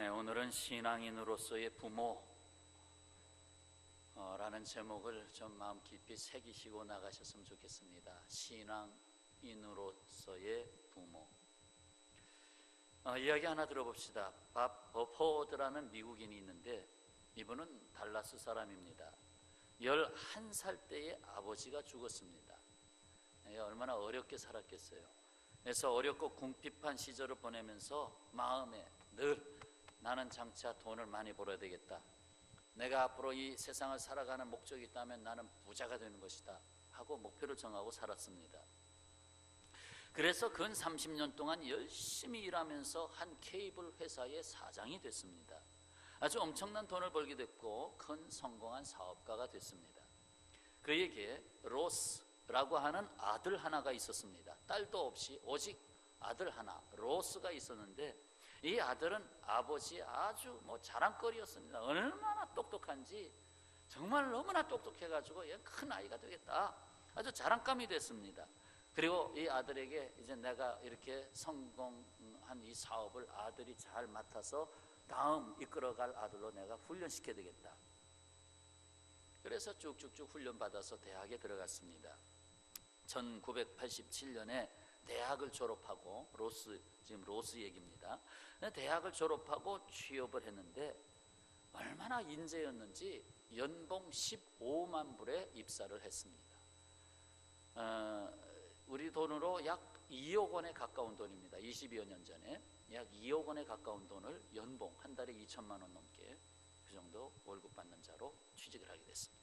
네, 오늘은 신앙인으로서의 부모라는 제목을 좀 마음 깊이 새기시고 나가셨으면 좋겠습니다. 신앙인으로서의 부모. 이야기 하나 들어봅시다. 밥 버포워드라는 미국인이 있는데 이분은 달라스 사람입니다. 11살 때에 아버지가 죽었습니다. 얼마나 어렵게 살았겠어요. 그래서 어렵고 궁핍한 시절을 보내면서 마음에 늘 나는 장차 돈을 많이 벌어야 되겠다, 내가 앞으로 이 세상을 살아가는 목적이 있다면 나는 부자가 되는 것이다 하고 목표를 정하고 살았습니다. 그래서 근 30년 동안 열심히 일하면서 한 케이블 회사의 사장이 됐습니다. 아주 엄청난 돈을 벌게 됐고 큰 성공한 사업가가 됐습니다. 그에게 로스라고 하는 아들 하나가 있었습니다. 딸도 없이 오직 아들 하나, 로스가 있었는데 이 아들은 아버지의 아주 자랑거리였습니다. 얼마나 똑똑한지, 정말 너무나 똑똑해가지고 얘 큰 아이가 되겠다, 아주 자랑감이 됐습니다. 그리고 이 아들에게 이제 내가 이렇게 성공한 이 사업을 아들이 잘 맡아서 다음 이끌어갈 아들로 내가 훈련시켜야 되겠다. 그래서 쭉쭉쭉 훈련받아서 대학에 들어갔습니다. 1987년에 대학을 졸업하고, 지금 로스 얘기입니다. 대학을 졸업하고 취업을 했는데 얼마나 인재였는지 연봉 15만 불에 입사를 했습니다. 우리 돈으로 약 2억 원에 가까운 돈입니다. 20여 년 전에 약 2억 원에 가까운 돈을 연봉, 한 달에 2천만 원 넘게 그 정도 월급 받는 자로 취직을 하게 됐습니다.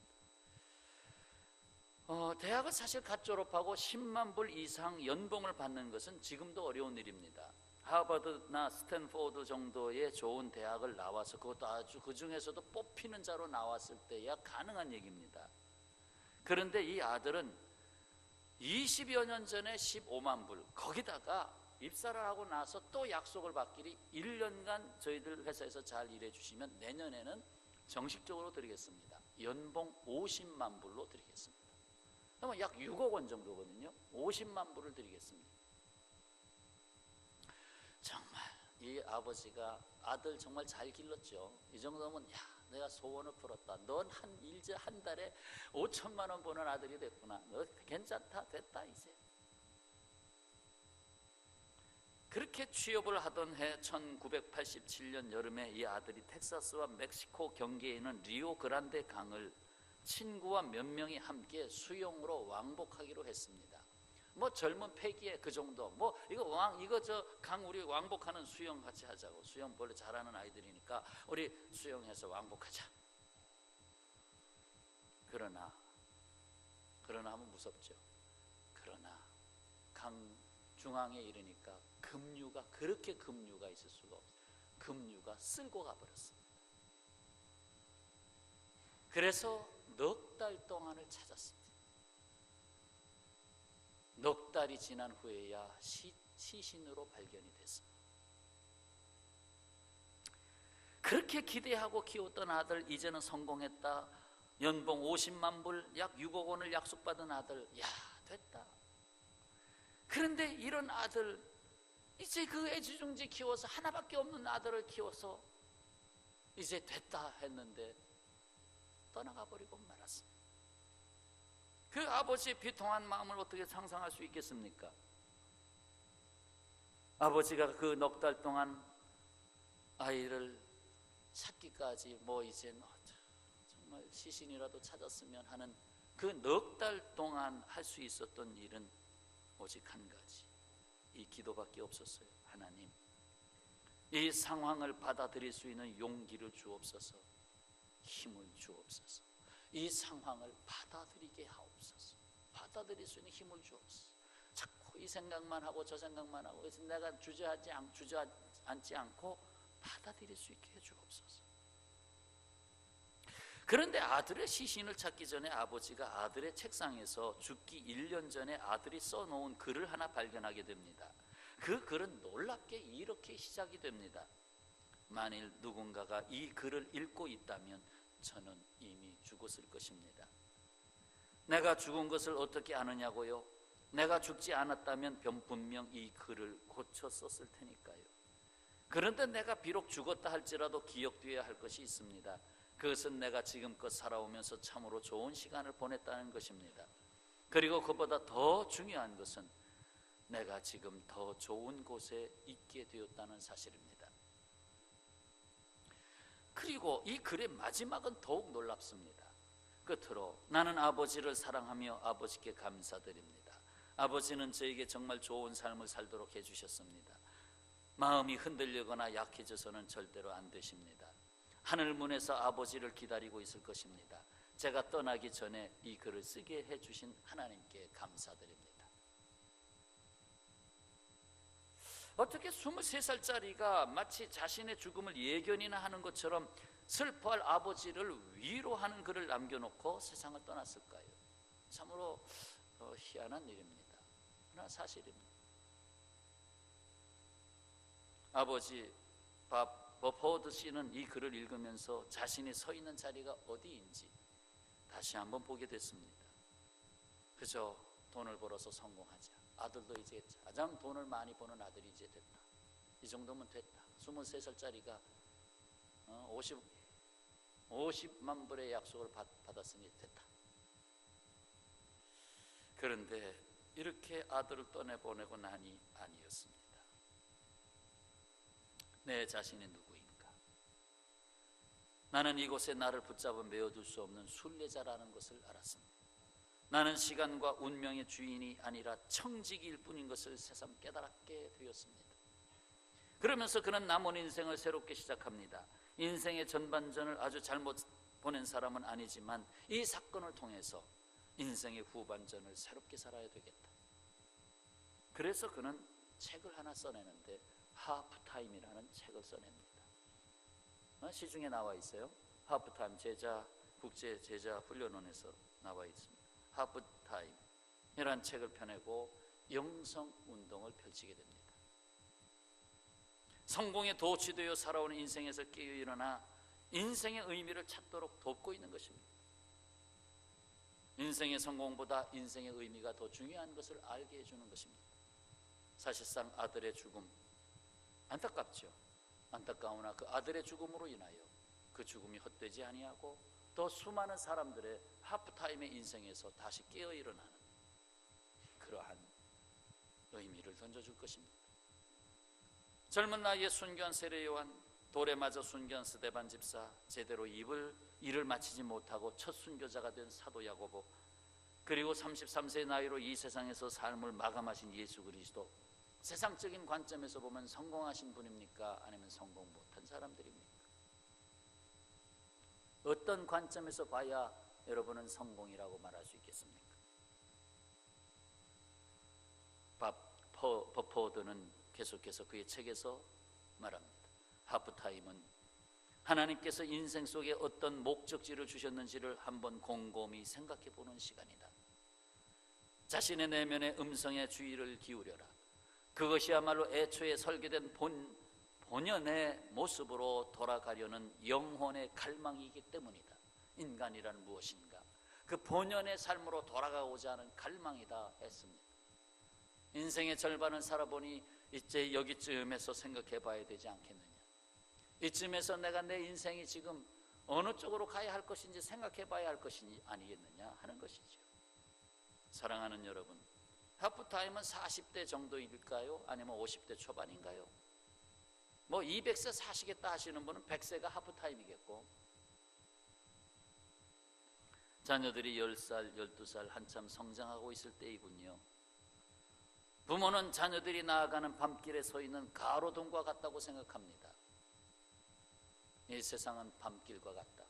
대학을 사실 갓 졸업하고 10만 불 이상 연봉을 받는 것은 지금도 어려운 일입니다. 하버드나 스탠포드 정도의 좋은 대학을 나와서, 그것도 아주 그 중에서도 뽑히는 자로 나왔을 때야 가능한 얘기입니다. 그런데 이 아들은 20여 년 전에 15만 불, 거기다가 입사를 하고 나서 또 약속을 받기를 1년간 저희들 회사에서 잘 일해 주시면 내년에는 정식적으로 드리겠습니다. 연봉 50만 불로 드리겠습니다. 그러면 약 6억 원 정도거든요. 50만 불을 드리겠습니다. 정말 이 아버지가 아들 정말 잘 길렀죠. 이 정도면 내가 소원을 풀었다, 넌 이제 한 달에 5천만 원 버는 아들이 됐구나, 너 괜찮다, 됐다 이제. 그렇게 취업을 하던 해 1987년 여름에 이 아들이 텍사스와 멕시코 경계에 있는 리오그란데 강을 친구와 몇 명이 함께 수영으로 왕복하기로 했습니다. 젊은 패기에 그 정도, 강 우리 왕복하는 수영 같이 하자고, 수영 원래 잘하는 아이들이니까 우리 수영해서 왕복하자. 그러나 하면 무섭죠. 그러나 강 중앙에 이르니까 그렇게 급류가 있을 수가 없어요. 급류가 쓸고 가버렸습니다. 그래서 넉 달 동안을 찾았습니다. 넉 달이 지난 후에야 시신으로 발견이 됐습니다. 그렇게 기대하고 키웠던 아들, 이제는 성공했다, 연봉 50만 불, 약 6억 원을 약속받은 아들, 됐다. 그런데 이런 아들, 이제 그 애지중지 키워서 하나밖에 없는 아들을 키워서 이제 됐다 했는데 떠나가 버리고 말았습니다. 그 아버지의 비통한 마음을 어떻게 상상할 수 있겠습니까? 아버지가 그 넉 달 동안 아이를 찾기까지 이제 정말 시신이라도 찾았으면 하는 그 넉 달 동안 할 수 있었던 일은 오직 한 가지, 이 기도밖에 없었어요. 하나님, 이 상황을 받아들일 수 있는 용기를 주옵소서, 힘을 주옵소서, 이 상황을 받아들이게 하옵소서, 받아들일 수 있는 힘을 주옵소서. 자꾸 이 생각만 하고 저 생각만 하고 내가 주저앉지 않고 받아들일 수 있게 해주옵소서. 그런데 아들의 시신을 찾기 전에 아버지가 아들의 책상에서 죽기 1년 전에 아들이 써놓은 글을 하나 발견하게 됩니다. 그 글은 놀랍게 이렇게 시작이 됩니다. 만일 누군가가 이 글을 읽고 있다면 저는 이미 죽었을 것입니다. 내가 죽은 것을 어떻게 아느냐고요? 내가 죽지 않았다면 분명 이 글을 고쳐 썼을 테니까요. 그런데 내가 비록 죽었다 할지라도 기억되어야 할 것이 있습니다. 그것은 내가 지금껏 살아오면서 참으로 좋은 시간을 보냈다는 것입니다. 그리고 그보다 더 중요한 것은 내가 지금 더 좋은 곳에 있게 되었다는 사실입니다. 그리고 이 글의 마지막은 더욱 놀랍습니다. 끝으로 나는 아버지를 사랑하며 아버지께 감사드립니다. 아버지는 저에게 정말 좋은 삶을 살도록 해주셨습니다. 마음이 흔들리거나 약해져서는 절대로 안 되십니다. 하늘문에서 아버지를 기다리고 있을 것입니다. 제가 떠나기 전에 이 글을 쓰게 해주신 하나님께 감사드립니다. 어떻게 23살짜리가 마치 자신의 죽음을 예견이나 하는 것처럼 슬퍼할 아버지를 위로하는 글을 남겨놓고 세상을 떠났을까요? 참으로 희한한 일입니다. 그러나 사실입니다. 아버지 버포드 씨는 이 글을 읽으면서 자신이 서 있는 자리가 어디인지 다시 한번 보게 됐습니다. 그저 돈을 벌어서 성공하자. 아들도 이제 가장 돈을 많이 버는 아들이 이제 됐다. 이 정도면 됐다. 23살짜리가 50만 불의 약속을 받았으니 됐다. 그런데 이렇게 아들을 떠내보내고 나니 아니었습니다. 내 자신이 누구인가? 나는 이곳에 나를 붙잡아 메어둘 수 없는 순례자라는 것을 알았습니다. 나는 시간과 운명의 주인이 아니라 청지기일 뿐인 것을 새삼 깨달게 되었습니다. 그러면서 그는 남은 인생을 새롭게 시작합니다. 인생의 전반전을 아주 잘못 보낸 사람은 아니지만 이 사건을 통해서 인생의 후반전을 새롭게 살아야 되겠다. 그래서 그는 책을 하나 써내는데 하프타임이라는 책을 써냅니다. 시중에 나와 있어요. 하프타임 국제 제자 훈련원에서 나와 있습니다. 하프타임이라는 책을 펴내고 영성운동을 펼치게 됩니다. 성공에 도취되어 살아오는 인생에서 깨어 일어나 인생의 의미를 찾도록 돕고 있는 것입니다. 인생의 성공보다 인생의 의미가 더 중요한 것을 알게 해주는 것입니다. 사실상 아들의 죽음 안타깝죠. 안타까우나 그 아들의 죽음으로 인하여 그 죽음이 헛되지 아니하고 더 수많은 사람들의 하프타임의 인생에서 다시 깨어 일어나는 그러한 의미를 던져줄 것입니다. 젊은 나이에 순교한 세례 요한, 돌에 맞아 순교한 스데반 집사, 제대로 일을 마치지 못하고 첫 순교자가 된 사도 야고보, 그리고 33세의 나이로 이 세상에서 삶을 마감하신 예수 그리스도, 세상적인 관점에서 보면 성공하신 분입니까? 아니면 성공 못한 사람들입니까? 어떤 관점에서 봐야 여러분은 성공이라고 말할 수 있겠습니까? 버포드는 계속해서 그의 책에서 말합니다. 하프타임은 하나님께서 인생 속에 어떤 목적지를 주셨는지를 한번 곰곰이 생각해 보는 시간이다. 자신의 내면의 음성에 주의를 기울여라. 그것이야말로 애초에 설계된 본연의 모습으로 돌아가려는 영혼의 갈망이기 때문이다. 인간이란 무엇인가? 그 본연의 삶으로 돌아가고자 하는 갈망이다 했습니다. 인생의 절반을 살아보니 이제 여기쯤에서 생각해 봐야 되지 않겠느냐. 이쯤에서 내가 내 인생이 지금 어느 쪽으로 가야 할 것인지 생각해 봐야 할 것이 아니겠느냐 하는 것이죠. 사랑하는 여러분, 하프타임은 40대 정도일까요? 아니면 50대 초반인가요? 200세 사시겠다 하시는 분은 100세가 하프타임이겠고, 자녀들이 10살, 12살 한참 성장하고 있을 때이군요. 부모는 자녀들이 나아가는 밤길에 서 있는 가로등과 같다고 생각합니다. 이 세상은 밤길과 같다.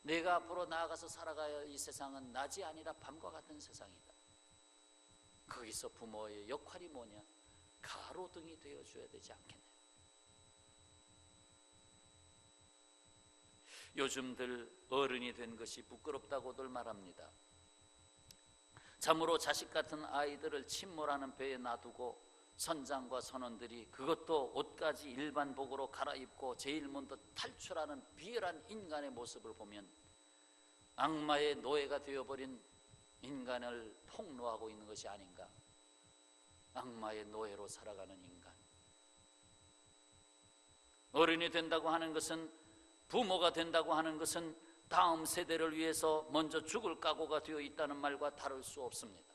내가 앞으로 나아가서 살아가야 이 세상은 낮이 아니라 밤과 같은 세상이다. 거기서 부모의 역할이 뭐냐? 가로등이 되어줘야 되지 않겠냐. 요즘들 어른이 된 것이 부끄럽다고들 말합니다. 참으로 자식 같은 아이들을 침몰하는 배에 놔두고 선장과 선원들이 그것도 옷까지 일반복으로 갈아입고 제일 먼저 탈출하는 비열한 인간의 모습을 보면 악마의 노예가 되어버린 인간을 폭로하고 있는 것이 아닌가. 악마의 노예로 살아가는 인간, 어른이 된다고 하는 것은, 부모가 된다고 하는 것은 다음 세대를 위해서 먼저 죽을 각오가 되어 있다는 말과 다를 수 없습니다.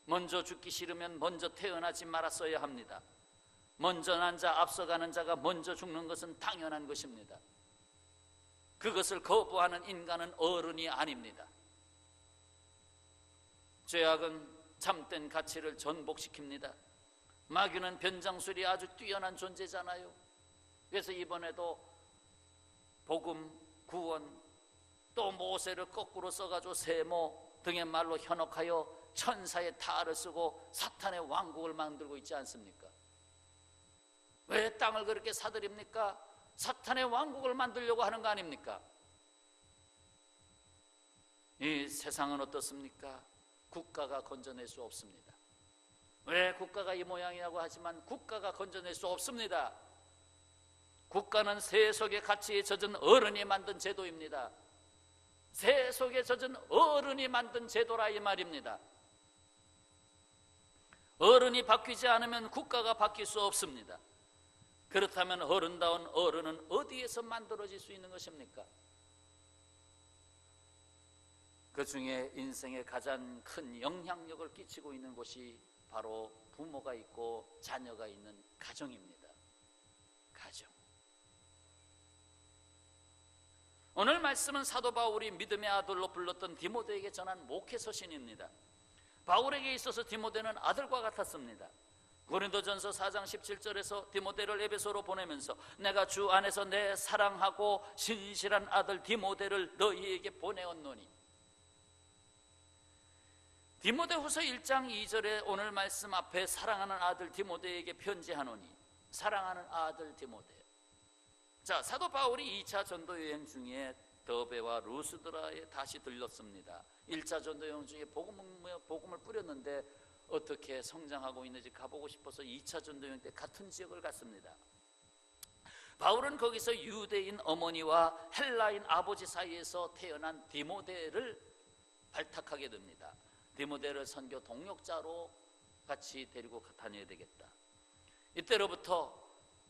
먼저 죽기 싫으면 먼저 태어나지 말았어야 합니다. 먼저 난 자, 앞서가는 자가 먼저 죽는 것은 당연한 것입니다. 그것을 거부하는 인간은 어른이 아닙니다. 죄악은 참된 가치를 전복시킵니다. 마귀는 변장술이 아주 뛰어난 존재잖아요. 그래서 이번에도 복음, 구원, 또 모세를 거꾸로 써가지고 세모 등의 말로 현혹하여 천사의 탈을 쓰고 사탄의 왕국을 만들고 있지 않습니까? 왜 땅을 그렇게 사들입니까? 사탄의 왕국을 만들려고 하는 거 아닙니까? 이 세상은 어떻습니까? 국가가 건져낼 수 없습니다. 왜 국가가 이 모양이라고 하지만 국가가 건져낼 수 없습니다. 국가는 세속의 가치에 젖은 어른이 만든 제도입니다. 세속에 젖은 어른이 만든 제도라 이 말입니다. 어른이 바뀌지 않으면 국가가 바뀔 수 없습니다. 그렇다면 어른다운 어른은 어디에서 만들어질 수 있는 것입니까? 그 중에 인생에 가장 큰 영향력을 끼치고 있는 곳이 바로 부모가 있고 자녀가 있는 가정입니다. 가정. 오늘 말씀은 사도 바울이 믿음의 아들로 불렀던 디모데에게 전한 목회 서신입니다. 바울에게 있어서 디모데는 아들과 같았습니다. 고린도전서 4장 17절에서 디모데를 에베소로 보내면서 내가 주 안에서 내 사랑하고 신실한 아들 디모데를 너희에게 보내었노니, 디모데후서 1장 2절에 오늘 말씀 앞에 사랑하는 아들 디모데에게 편지하노니, 사랑하는 아들 디모데. 자, 사도 바울이 2차 전도 여행 중에 더베와 루스드라에 다시 들렀습니다. 1차 전도 여행 중에 복음을 뿌렸는데 어떻게 성장하고 있는지 가보고 싶어서 2차 전도 여행 때 같은 지역을 갔습니다. 바울은 거기서 유대인 어머니와 헬라인 아버지 사이에서 태어난 디모데를 발탁하게 됩니다. 디모데를 선교 동역자로 같이 데리고 다녀야 되겠다. 이때로부터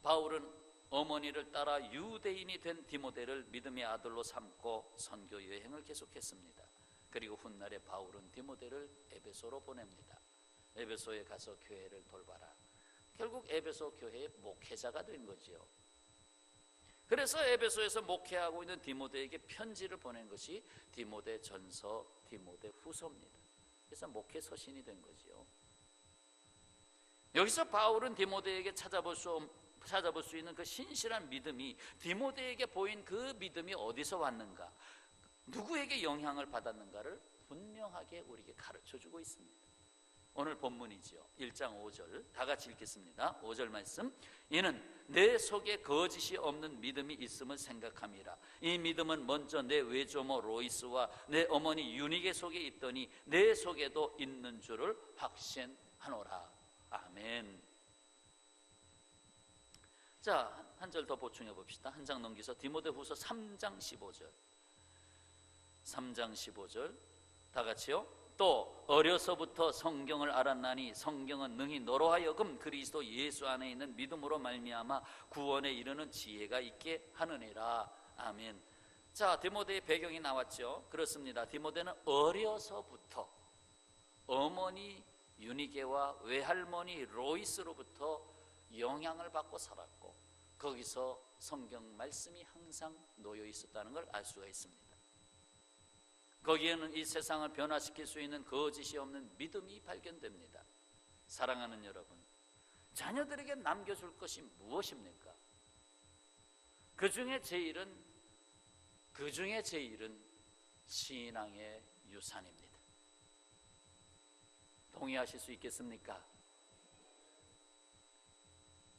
바울은 어머니를 따라 유대인이 된 디모데를 믿음의 아들로 삼고 선교 여행을 계속했습니다. 그리고 훗날에 바울은 디모데를 에베소로 보냅니다. 에베소에 가서 교회를 돌봐라. 결국 에베소 교회의 목회자가 된 거지요. 그래서 에베소에서 목회하고 있는 디모데에게 편지를 보낸 것이 디모데 전서, 디모데 후서입니다. 그래서 목회 서신이 된 거지요. 여기서 바울은 디모데에게 찾아볼 수 있는 그 신실한 믿음이, 디모데에게 보인 그 믿음이 어디서 왔는가, 누구에게 영향을 받았는가를 분명하게 우리에게 가르쳐주고 있습니다. 오늘 본문이지요. 1장 5절 다 같이 읽겠습니다. 5절 말씀. 이는 내 속에 거짓이 없는 믿음이 있음을 생각함이라. 이 믿음은 먼저 내 외조모 로이스와 내 어머니 유니게 속에 있더니 내 속에도 있는 줄을 확신하노라. 아멘. 자, 한 절 더 보충해 봅시다. 한 장 넘기서 디모데후서 3장 15절. 3장 15절 다 같이요. 또 어려서부터 성경을 알았나니 성경은 능히 너로 하여금 그리스도 예수 안에 있는 믿음으로 말미암아 구원에 이르는 지혜가 있게 하느니라. 아멘. 자, 디모데의 배경이 나왔죠. 그렇습니다. 디모데는 어려서부터 어머니 유니게와 외할머니 로이스로부터 영향을 받고 살았고, 거기서 성경 말씀이 항상 놓여 있었다는 걸 알 수가 있습니다. 거기에는 이 세상을 변화시킬 수 있는 거짓이 없는 믿음이 발견됩니다. 사랑하는 여러분, 자녀들에게 남겨줄 것이 무엇입니까? 그 중에 제일은 신앙의 유산입니다. 동의하실 수 있겠습니까?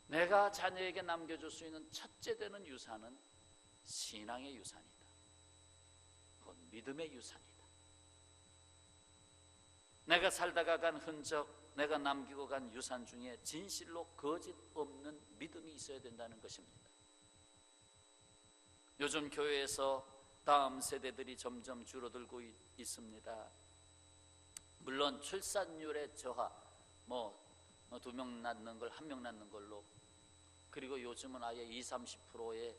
내가 자녀에게 남겨줄 수 있는 첫째 되는 유산은 신앙의 유산이다. 그건 믿음의 유산이다. 내가 살다가 간 흔적, 내가 남기고 간 유산 중에 진실로 거짓 없는 믿음이 있어야 된다는 것입니다. 요즘 교회에서 다음 세대들이 점점 줄어들고 있습니다. 물론 출산율의 저하, 2명 낳는 걸 1명 낳는 걸로 그리고 요즘은 아예 20, 30%의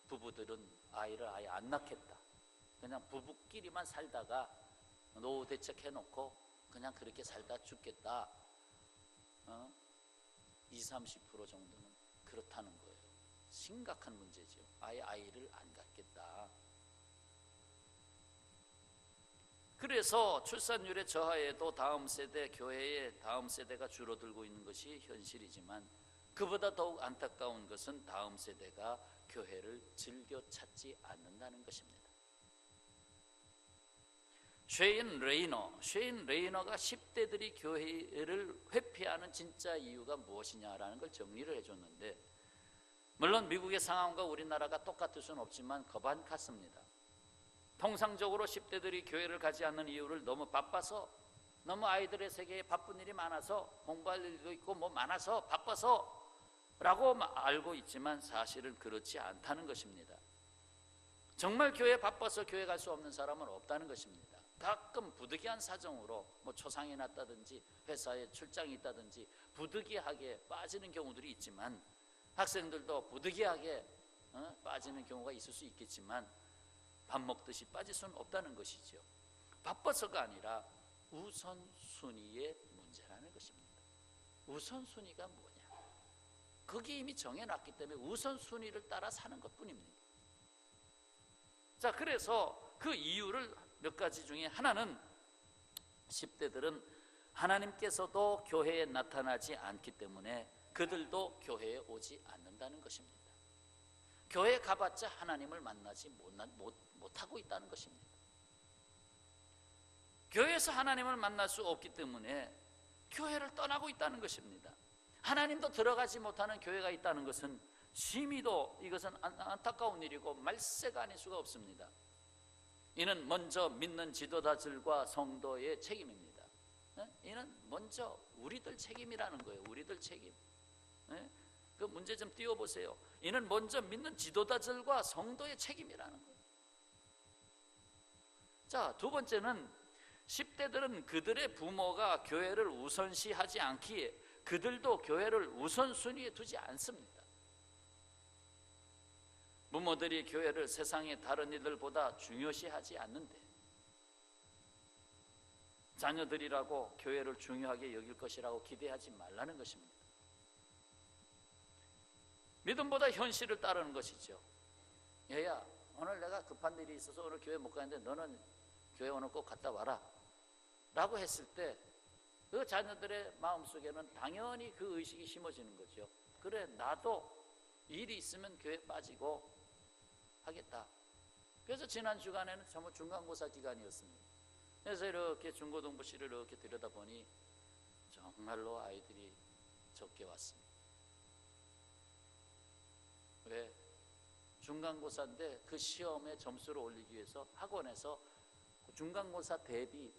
부부들은 아이를 아예 안 낳겠다. 그냥 부부끼리만 살다가 노후 대책해놓고 그냥 그렇게 살다 죽겠다. 20, 30% 정도는 그렇다는 거예요. 심각한 문제죠. 아예 아이를 안 갖겠다. 그래서 출산율의 저하에도 다음 세대, 교회의 다음 세대가 줄어들고 있는 것이 현실이지만, 그보다 더욱 안타까운 것은 다음 세대가 교회를 즐겨 찾지 않는다는 것입니다. 쉐인 레이너가 10대들이 교회를 회피하는 진짜 이유가 무엇이냐라는 걸 정리를 해줬는데, 물론 미국의 상황과 우리나라가 똑같을 수는 없지만 거반 같습니다. 통상적으로 10대들이 교회를 가지 않는 이유를 너무 바빠서, 너무 아이들의 세계에 바쁜 일이 많아서, 공부할 일도 있고 뭐 많아서 바빠서 라고 알고 있지만 사실은 그렇지 않다는 것입니다. 정말 교회에 바빠서 교회 갈 수 없는 사람은 없다는 것입니다. 가끔 부득이한 사정으로 뭐 초상이 났다든지 회사에 출장이 있다든지 부득이하게 빠지는 경우들이 있지만, 학생들도 부득이하게 빠지는 경우가 있을 수 있겠지만 밥 먹듯이 빠질 수는 없다는 것이죠. 바빠서가 아니라 우선순위의 문제라는 것입니다. 우선순위가 뭐냐? 그게 이미 정해놨기 때문에 우선순위를 따라 사는 것뿐입니다. 자, 그래서 그 이유를 몇 가지 중에 하나는, 10대들은 하나님께서도 교회에 나타나지 않기 때문에 그들도 교회에 오지 않는다는 것입니다. 교회에 가봤자 하나님을 만나지 못하고 있다는 것입니다. 교회에서 하나님을 만날 수 없기 때문에 교회를 떠나고 있다는 것입니다. 하나님도 들어가지 못하는 교회가 있다는 것은 심히도 이것은 안타까운 일이고 말세가 아닐 수가 없습니다. 이는 먼저 믿는 지도자들과 성도의 책임입니다. 이는 먼저 우리들 책임이라는 거예요. 우리들 책임. 그 문제 좀 띄워보세요. 이는 먼저 믿는 지도자들과 성도의 책임이라는 거예요. 자, 두 번째는 10대들은 그들의 부모가 교회를 우선시하지 않기에 그들도 교회를 우선순위에 두지 않습니다. 부모들이 교회를 세상의 다른 일들보다 중요시하지 않는데 자녀들이라고 교회를 중요하게 여길 것이라고 기대하지 말라는 것입니다. 믿음보다 현실을 따르는 것이죠. 얘야, 오늘 내가 급한 일이 있어서 오늘 교회 못 가는데 너는 교회 오늘 꼭 갔다 와라 라고 했을 때 그 자녀들의 마음속에는 당연히 그 의식이 심어지는 거죠. 그래, 나도 일이 있으면 교회 빠지고 하겠다. 그래서 지난 주간에는 전부 중간고사 기간이었습니다. 그래서 이렇게 중고등부실을 이렇게 들여다보니 정말로 아이들이 적게 왔습니다. 왜? 중간고사인데 그 시험에 점수를 올리기 위해서 학원에서 중간고사 대비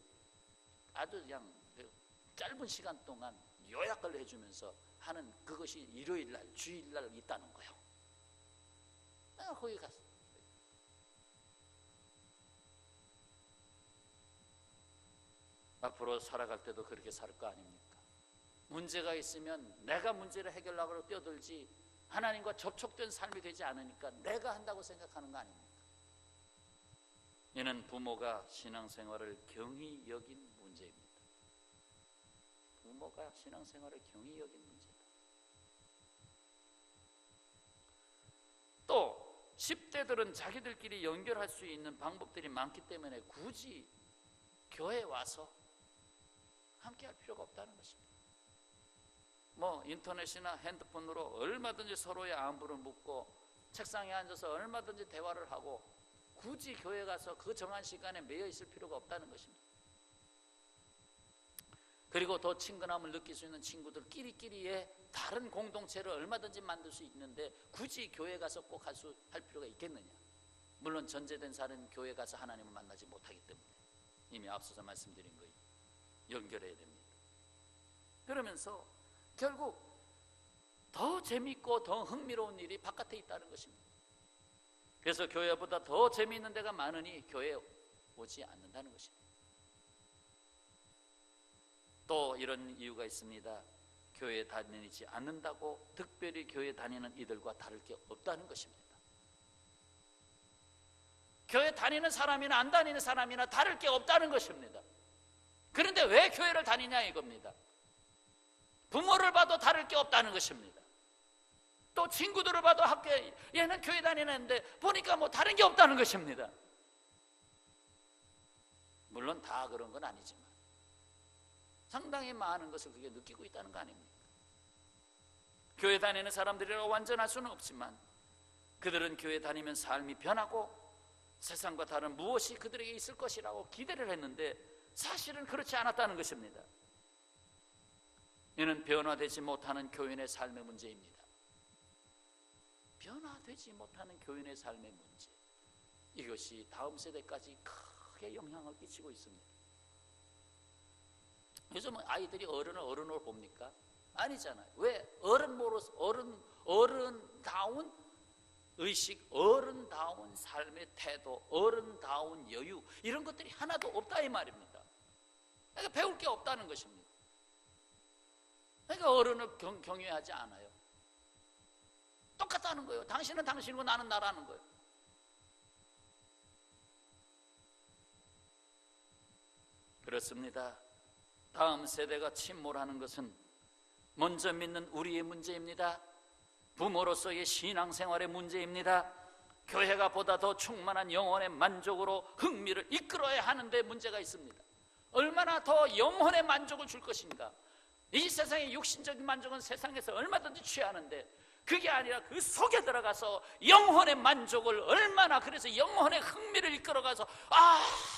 아주 그냥 짧은 시간 동안 요약을 해주면서 하는 그것이 일요일날, 주일날 있다는 거예요. 내가 거기 갔어. 앞으로 살아갈 때도 그렇게 살 거 아닙니까? 문제가 있으면 내가 문제를 해결하려고 뛰어들지 하나님과 접촉된 삶이 되지 않으니까 내가 한다고 생각하는 거 아닙니까? 이는 부모가 신앙생활을 경히 여긴 문제입니다. 부모가 신앙생활을 경히 여긴 문제다. 또 10대들은 자기들끼리 연결할 수 있는 방법들이 많기 때문에 굳이 교회에 와서 함께 할 필요가 없다는 것입니다. 뭐 인터넷이나 핸드폰으로 얼마든지 서로의 안부를 묻고 책상에 앉아서 얼마든지 대화를 하고 굳이 교회 가서 그 정한 시간에 매여 있을 필요가 없다는 것입니다. 그리고 더 친근함을 느낄 수 있는 친구들끼리의 다른 공동체를 얼마든지 만들 수 있는데 굳이 교회 가서 꼭 할 필요가 있겠느냐? 물론 전제된 사람은 교회 가서 하나님을 만나지 못하기 때문에 이미 앞서서 말씀드린 거예요. 연결해야 됩니다. 그러면서 결국 더 재밌고 더 흥미로운 일이 바깥에 있다는 것입니다. 그래서 교회보다 더 재미있는 데가 많으니 교회에 오지 않는다는 것입니다. 또 이런 이유가 있습니다. 교회 다니지 않는다고 특별히 교회 다니는 이들과 다를 게 없다는 것입니다. 교회 다니는 사람이나 안 다니는 사람이나 다를 게 없다는 것입니다. 그런데 왜 교회를 다니냐 이겁니다. 부모를 봐도 다를 게 없다는 것입니다. 또 친구들을 봐도 학교에 얘는 교회 다니는데 보니까 뭐 다른 게 없다는 것입니다. 물론 다 그런 건 아니지만 상당히 많은 것을 그게 느끼고 있다는 거 아닙니까? 교회 다니는 사람들이라고 완전할 수는 없지만 그들은 교회 다니면 삶이 변하고 세상과 다른 무엇이 그들에게 있을 것이라고 기대를 했는데 사실은 그렇지 않았다는 것입니다. 이는 변화되지 못하는 교인의 삶의 문제입니다. 변화되지 못하는 교인의 삶의 문제, 이것이 다음 세대까지 크게 영향을 끼치고 있습니다. 요즘은 아이들이 어른을 어른으로 봅니까? 아니잖아요. 왜? 어른다운 의식, 어른다운 삶의 태도, 어른다운 여유, 이런 것들이 하나도 없다 이 말입니다. 그러니까 배울 게 없다는 것입니다. 그러니까 어른을 경외하지 않아요. 똑같다는 거예요. 당신은 당신이고 나는 나라는 거예요. 그렇습니다. 다음 세대가 침몰하는 것은 먼저 믿는 우리의 문제입니다. 부모로서의 신앙생활의 문제입니다. 교회가 보다 더 충만한 영혼의 만족으로 흥미를 이끌어야 하는데 문제가 있습니다. 얼마나 더 영혼의 만족을 줄 것인가. 이 세상의 육신적인 만족은 세상에서 얼마든지 취하는데 그게 아니라 그 속에 들어가서 영혼의 만족을 얼마나, 그래서 영혼의 흥미를 이끌어가서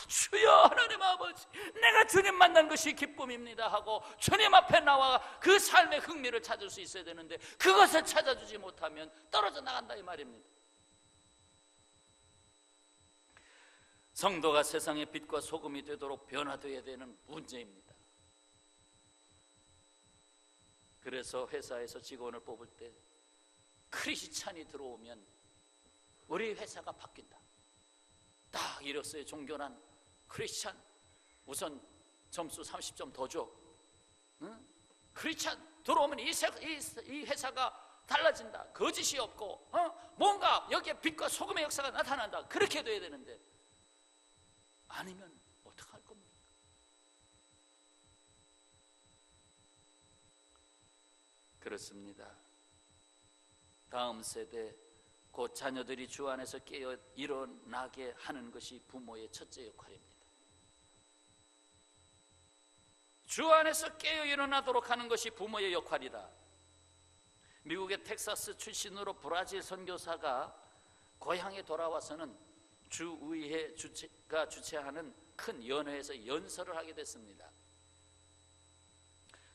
주여 하나님 아버지 내가 주님 만난 것이 기쁨입니다 하고 주님 앞에 나와 그 삶의 흥미를 찾을 수 있어야 되는데 그것을 찾아주지 못하면 떨어져 나간다 이 말입니다. 성도가 세상의 빛과 소금이 되도록 변화되어야 되는 문제입니다. 그래서 회사에서 직원을 뽑을 때 크리스찬이 들어오면 우리 회사가 바뀐다. 딱 이랬어요. 종교란 크리스찬 우선 점수 30점 더 줘. 응? 크리스찬 들어오면 이 회사가 달라진다. 거짓이 없고 뭔가 여기에 빛과 소금의 역사가 나타난다. 그렇게 돼야 되는데 아니면 어떡할 겁니까? 그렇습니다. 다음 세대, 곧 자녀들이 주 안에서 깨어 일어나게 하는 것이 부모의 첫째 역할입니다. 주 안에서 깨어 일어나도록 하는 것이 부모의 역할이다. 미국의 텍사스 출신으로 브라질 선교사가 고향에 돌아와서는 주의회가 주최하는 큰 연회에서 연설을 하게 됐습니다.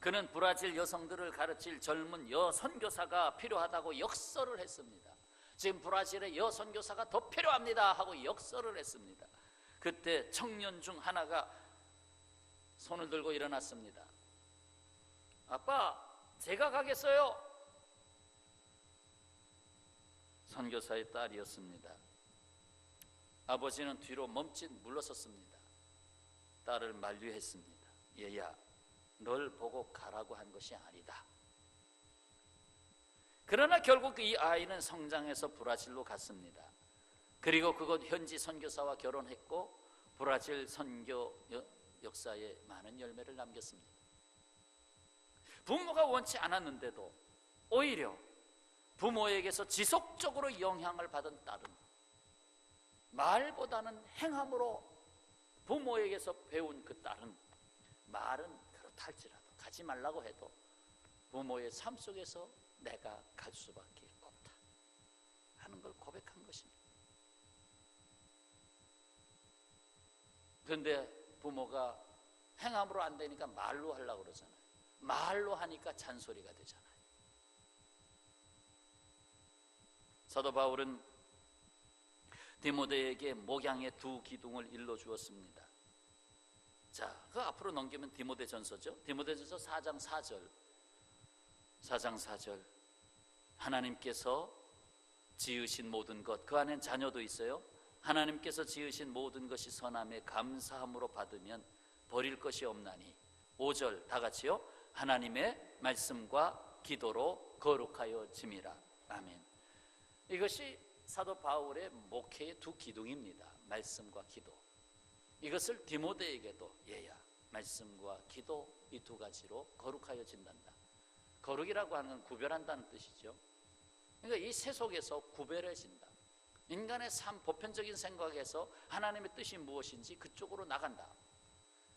그는 브라질 여성들을 가르칠 젊은 여선교사가 필요하다고 역설을 했습니다. 지금 브라질의 여선교사가 더 필요합니다 하고 역설을 했습니다. 그때 청년 중 하나가 손을 들고 일어났습니다. 아빠, 제가 가겠어요. 선교사의 딸이었습니다. 아버지는 뒤로 멈칫 물러섰습니다. 딸을 만류했습니다. 얘야, 널 보고 가라고 한 것이 아니다. 그러나 결국 이 아이는 성장해서 브라질로 갔습니다. 그리고 그곳 현지 선교사와 결혼했고 브라질 선교 역사에 많은 열매를 남겼습니다. 부모가 원치 않았는데도 오히려 부모에게서 지속적으로 영향을 받은 딸은 말보다는 행함으로 부모에게서 배운 그 딸은 말은 그렇다 할지라도 가지 말라고 해도 부모의 삶 속에서 내가 갈 수밖에 없다 하는 걸 고백한 것입니다. 그런데 부모가 행함으로 안 되니까 말로 하려고 그러잖아요. 말로 하니까 잔소리가 되잖아요. 사도 바울은 디모데에게 목양의 두 기둥을 일러주었습니다. 자, 그 앞으로 넘기면 디모데전서죠. 디모데전서 4장 4절. 4장 4절. 하나님께서 지으신 모든 것, 그 안엔 자녀도 있어요. 하나님께서 지으신 모든 것이 선함에 감사함으로 받으면 버릴 것이 없나니. 5절 다 같이요. 하나님의 말씀과 기도로 거룩하여짐이라. 아멘. 이것이 사도 바울의 목회의 두 기둥입니다. 말씀과 기도. 이것을 디모데에게도 얘야, 말씀과 기도, 이 두 가지로 거룩하여진단다. 거룩이라고 하는 건 구별한다는 뜻이죠. 그러니까 이 세 속에서 구별해진다. 인간의 삶, 보편적인 생각에서 하나님의 뜻이 무엇인지 그쪽으로 나간다.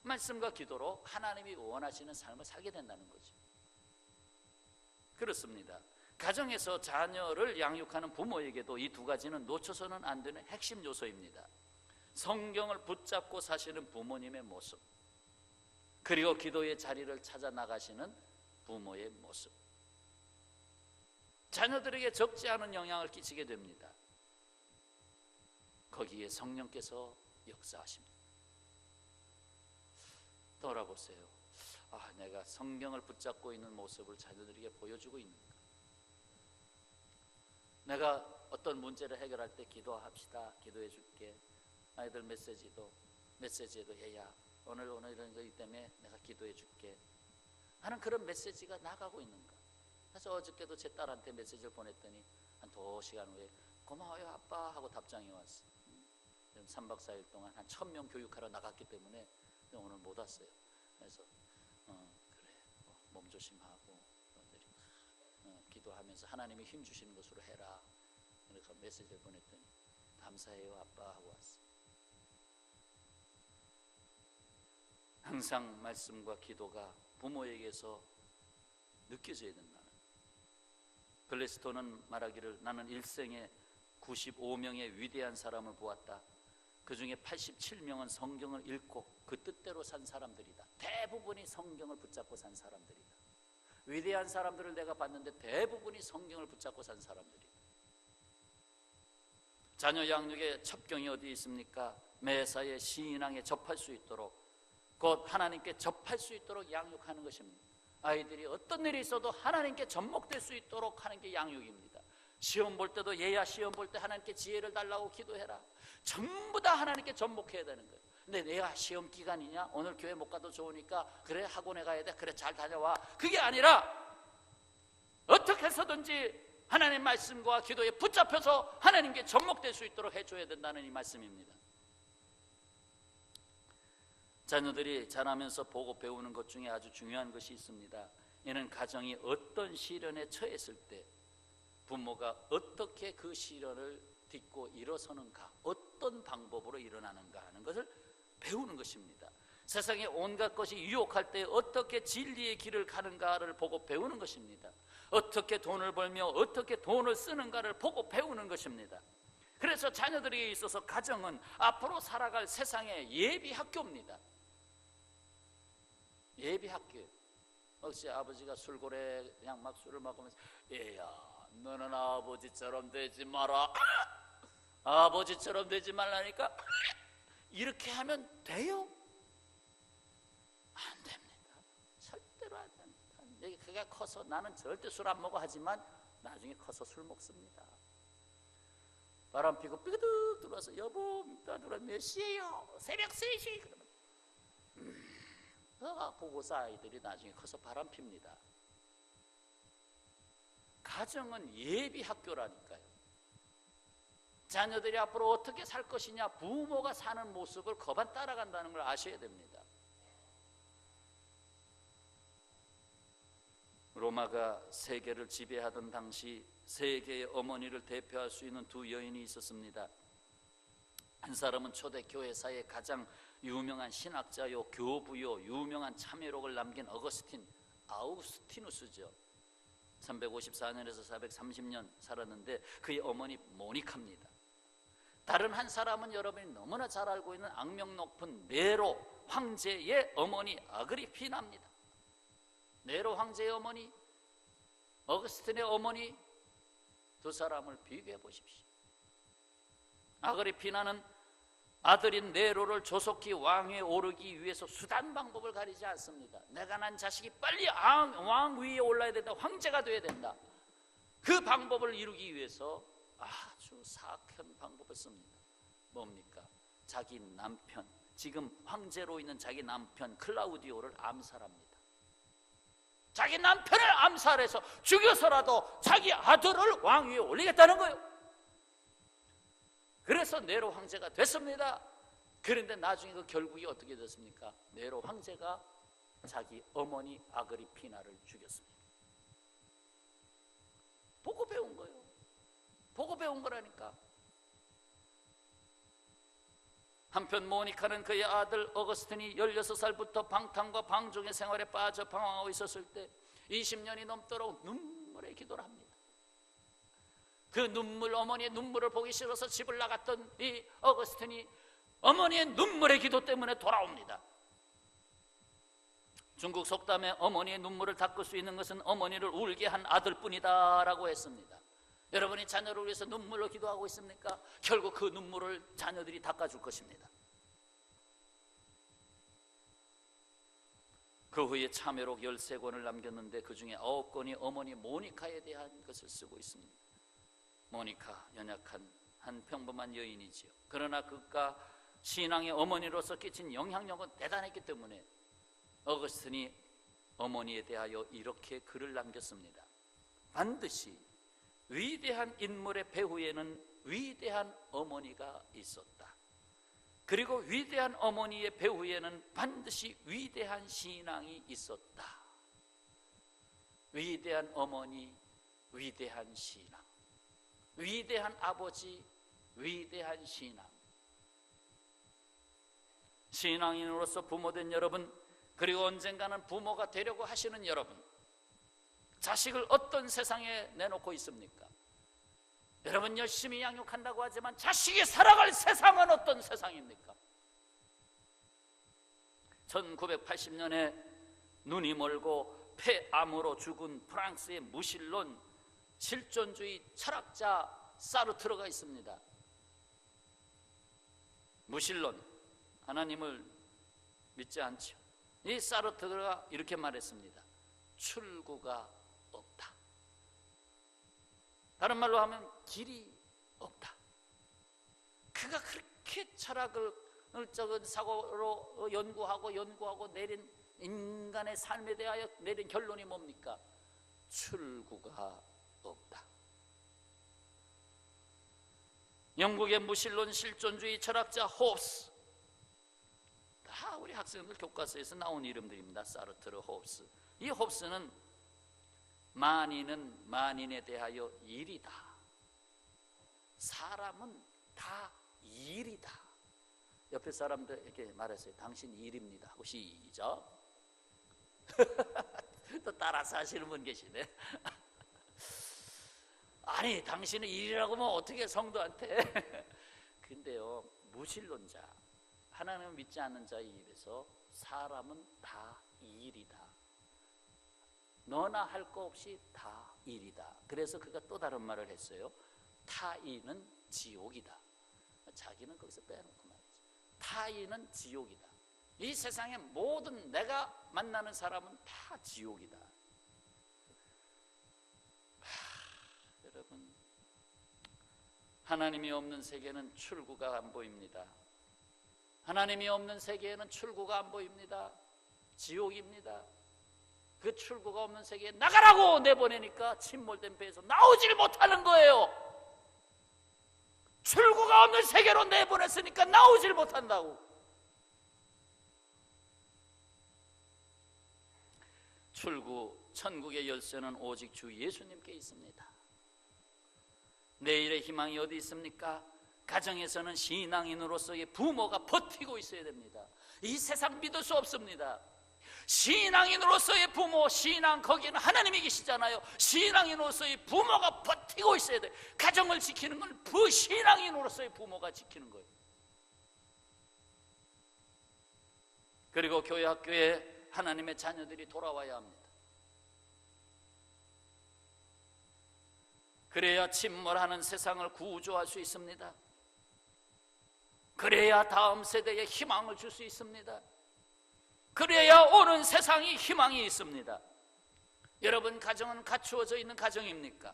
말씀과 기도로 하나님이 원하시는 삶을 살게 된다는 거죠. 그렇습니다. 가정에서 자녀를 양육하는 부모에게도 이 두 가지는 놓쳐서는 안 되는 핵심 요소입니다. 성경을 붙잡고 사시는 부모님의 모습, 그리고 기도의 자리를 찾아 나가시는 부모의 모습, 자녀들에게 적지 않은 영향을 끼치게 됩니다. 거기에 성령께서 역사하십니다. 돌아보세요. 내가 성경을 붙잡고 있는 모습을 자녀들에게 보여주고 있는가? 내가 어떤 문제를 해결할 때 기도합시다, 기도해 줄게. 아이들 메시지에도 얘야, 오늘 이런 거기 때문에 내가 기도해 줄게 하는 그런 메시지가 나가고 있는가? 그래서 어저께도 제 딸한테 메시지를 보냈더니 한 2시간 후에 고마워요 아빠 하고 답장이 왔어요. 3박 4일 동안 한 1000명 교육하러 나갔기 때문에 오늘 못 왔어요. 그래서 그래, 몸 조심하고 너희들이 기도하면서 하나님이 힘 주시는 것으로 해라. 그래서 메시지를 보냈더니 감사해요 아빠 하고 왔어요. 항상 말씀과 기도가 부모에게서 느껴져야 된다는. 글래스톤은 말하기를, 나는 일생에 95명의 위대한 사람을 보았다. 그 중에 87명은 성경을 읽고 그 뜻대로 산 사람들이다. 대부분이 성경을 붙잡고 산 사람들이다. 위대한 사람들을 내가 봤는데 대부분이 성경을 붙잡고 산 사람들이다. 자녀 양육의 첩경이 어디 있습니까? 매사에 신앙에 접할 수 있도록, 곧 하나님께 접할 수 있도록 양육하는 것입니다. 아이들이 어떤 일이 있어도 하나님께 접목될 수 있도록 하는 게 양육입니다. 시험 볼 때도 얘야, 시험 볼 때 하나님께 지혜를 달라고 기도해라. 전부 다 하나님께 접목해야 되는 거예요. 근데 내가 시험 기간이냐, 오늘 교회 못 가도 좋으니까 그래 학원에 가야 돼, 그래 잘 다녀와, 그게 아니라 어떻게 해서든지 하나님 말씀과 기도에 붙잡혀서 하나님께 접목될 수 있도록 해줘야 된다는 이 말씀입니다. 자녀들이 자라면서 보고 배우는 것 중에 아주 중요한 것이 있습니다. 이는 가정이 어떤 시련에 처했을 때 부모가 어떻게 그 시련을 딛고 일어서는가, 어떤 방법으로 일어나는가 하는 것을 배우는 것입니다. 세상에 온갖 것이 유혹할 때 어떻게 진리의 길을 가는가를 보고 배우는 것입니다. 어떻게 돈을 벌며 어떻게 돈을 쓰는가를 보고 배우는 것입니다. 그래서 자녀들에게 있어서 가정은 앞으로 살아갈 세상의 예비 학교입니다. 예비 학교. 혹시 아버지가 술고래 그냥 막 술을 먹으면서 얘야 너는 아버지처럼 되지 마라, 아버지처럼 되지 말라니까, 이렇게 하면 돼요? 안 됩니다. 절대로 안 됩니다. 그가 커서 나는 절대 술 안 먹어 하지만 나중에 커서 술 먹습니다. 바람 피고 삐그덕 들어와서 여보 따들어 몇 시에요? 새벽 3시. 그러면 보고서 아이들이 나중에 커서 바람 핍니다. 가정은 예비 학교라니까요. 자녀들이 앞으로 어떻게 살 것이냐, 부모가 사는 모습을 거반 따라간다는 걸 아셔야 됩니다. 로마가 세계를 지배하던 당시 세계의 어머니를 대표할 수 있는 두 여인이 있었습니다. 한 사람은 초대 교회사의 가장 유명한 신학자요, 교부요, 유명한 참회록을 남긴 아우구스티누스죠. 354년에서 430년 살았는데 그의 어머니 모니카입니다. 다른 한 사람은 여러분이 너무나 잘 알고 있는 악명 높은 네로 황제의 어머니 아그리피나입니다. 네로 황제의 어머니, 어거스틴의 어머니, 두 사람을 비교해 보십시오. 아그리피나는 아들인 네로를 조속히 왕위에 오르기 위해서 수단 방법을 가리지 않습니다. 내가 난 자식이 빨리 왕 위에 올라야 된다, 황제가 돼야 된다. 그 방법을 이루기 위해서 아주 사악한 방법을 씁니다. 뭡니까? 자기 남편, 지금 황제로 있는 자기 남편 클라우디오를 암살합니다. 자기 남편을 암살해서 죽여서라도 자기 아들을 왕위에 올리겠다는 거예요. 그래서 네로 황제가 됐습니다. 그런데 나중에 그 결국이 어떻게 됐습니까? 네로 황제가 자기 어머니 아그리피나를 죽였습니다. 보고 배운 거예요. 보고 배운 거라니까. 한편 모니카는 그의 아들 어거스틴이 16살부터 방탕과 방종의 생활에 빠져 방황하고 있었을 때 20년이 넘도록 눈물의 기도를 합니다. 그 눈물, 어머니의 눈물을 보기 싫어서 집을 나갔던 이 어거스틴이 어머니의 눈물의 기도 때문에 돌아옵니다. 중국 속담에 어머니의 눈물을 닦을 수 있는 것은 어머니를 울게 한 아들뿐이다 라고 했습니다. 여러분이 자녀를 위해서 눈물로 기도하고 있습니까? 결국 그 눈물을 자녀들이 닦아줄 것입니다. 그 후에 참회록 13권을 남겼는데 그 중에 9권이 어머니 모니카에 대한 것을 쓰고 있습니다. 모니카, 연약한 한 평범한 여인이지요. 그러나 그가 신앙의 어머니로서 끼친 영향력은 대단했기 때문에 어거스틴이 어머니에 대하여 이렇게 글을 남겼습니다. 반드시 위대한 인물의 배후에는 위대한 어머니가 있었다. 그리고 위대한 어머니의 배후에는 반드시 위대한 신앙이 있었다. 위대한 어머니, 위대한 신앙, 위대한 아버지, 위대한 신앙. 신앙인으로서 부모된 여러분, 그리고 언젠가는 부모가 되려고 하시는 여러분, 자식을 어떤 세상에 내놓고 있습니까? 여러분 열심히 양육한다고 하지만 자식이 살아갈 세상은 어떤 세상입니까? 1980년에 눈이 멀고 폐암으로 죽은 프랑스의 무신론 실존주의 철학자 사르트르가 있습니다. 무신론, 하나님을 믿지 않죠. 이 사르트르가 이렇게 말했습니다. 출구가 없다. 다른 말로 하면 길이 없다. 그가 그렇게 철학을 적은 사고로 연구하고 내린 인간의 삶에 대하여 내린 결론이 뭡니까? 출구가 없다. 영국의 무신론 실존주의 철학자 홉스, 다 우리 학생들 교과서에서 나온 이름들입니다. 사르트르, 홉스. 이 홉스는 만인은 만인에 대하여 일이다. 사람은 다 일이다. 옆에 사람들에게 말했어요. 당신 일입니다 하고 시작. 또 따라서 하시는 분 계시네. 아니 당신은 일이라고 하면 어떻게 성도한테. 근데요, 무신론자, 하나님을 믿지 않는 자의 입에서 사람은 다 일이다. 너나 할 거 없이 다 일이다. 그래서 그가 또 다른 말을 했어요. 타인은 지옥이다. 자기는 거기서 빼놓고 말이죠. 타인은 지옥이다. 이 세상의 모든 내가 만나는 사람은 다 지옥이다. 여러분, 하나님이 없는 세계는 출구가 안 보입니다. 하나님이 없는 세계에는 출구가 안 보입니다. 지옥입니다. 그 출구가 없는 세계에 나가라고 내보내니까 침몰된 배에서 나오질 못하는 거예요. 출구가 없는 세계로 내보냈으니까 나오질 못한다고. 출구, 천국의 열쇠는 오직 주 예수님께 있습니다. 내일의 희망이 어디 있습니까? 가정에서는 신앙인으로서의 부모가 버티고 있어야 됩니다. 이 세상 믿을 수 없습니다. 신앙인으로서의 부모, 신앙, 거기에는 하나님이 계시잖아요. 신앙인으로서의 부모가 버티고 있어야 돼요. 가정을 지키는 건 신앙인으로서의 부모가 지키는 거예요. 그리고 교회, 학교에 하나님의 자녀들이 돌아와야 합니다. 그래야 침몰하는 세상을 구조할 수 있습니다. 그래야 다음 세대에 희망을 줄 수 있습니다. 그래야 오는 세상이 희망이 있습니다. 여러분, 가정은 갖추어져 있는 가정입니까?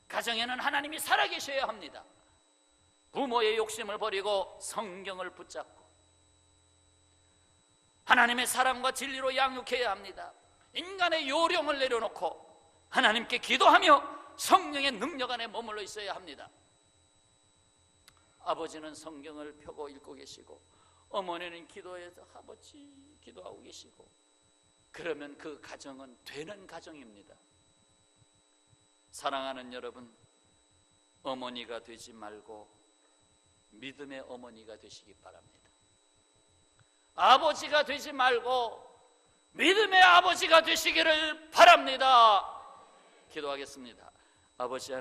가정에는 하나님이 살아계셔야 합니다. 부모의 욕심을 버리고 성경을 붙잡고 하나님의 사랑과 진리로 양육해야 합니다. 인간의 요령을 내려놓고 하나님께 기도하며 성령의 능력 안에 머물러 있어야 합니다. 아버지는 성경을 펴고 읽고 계시고 어머니는 기도해서 아버지 기도하고 계시고, 그러면 그 가정은 되는 가정입니다. 사랑하는 여러분, 어머니가 되지 말고 믿음의 어머니가 되시기 바랍니다. 아버지가 되지 말고 믿음의 아버지가 되시기를 바랍니다. 기도하겠습니다. 아버지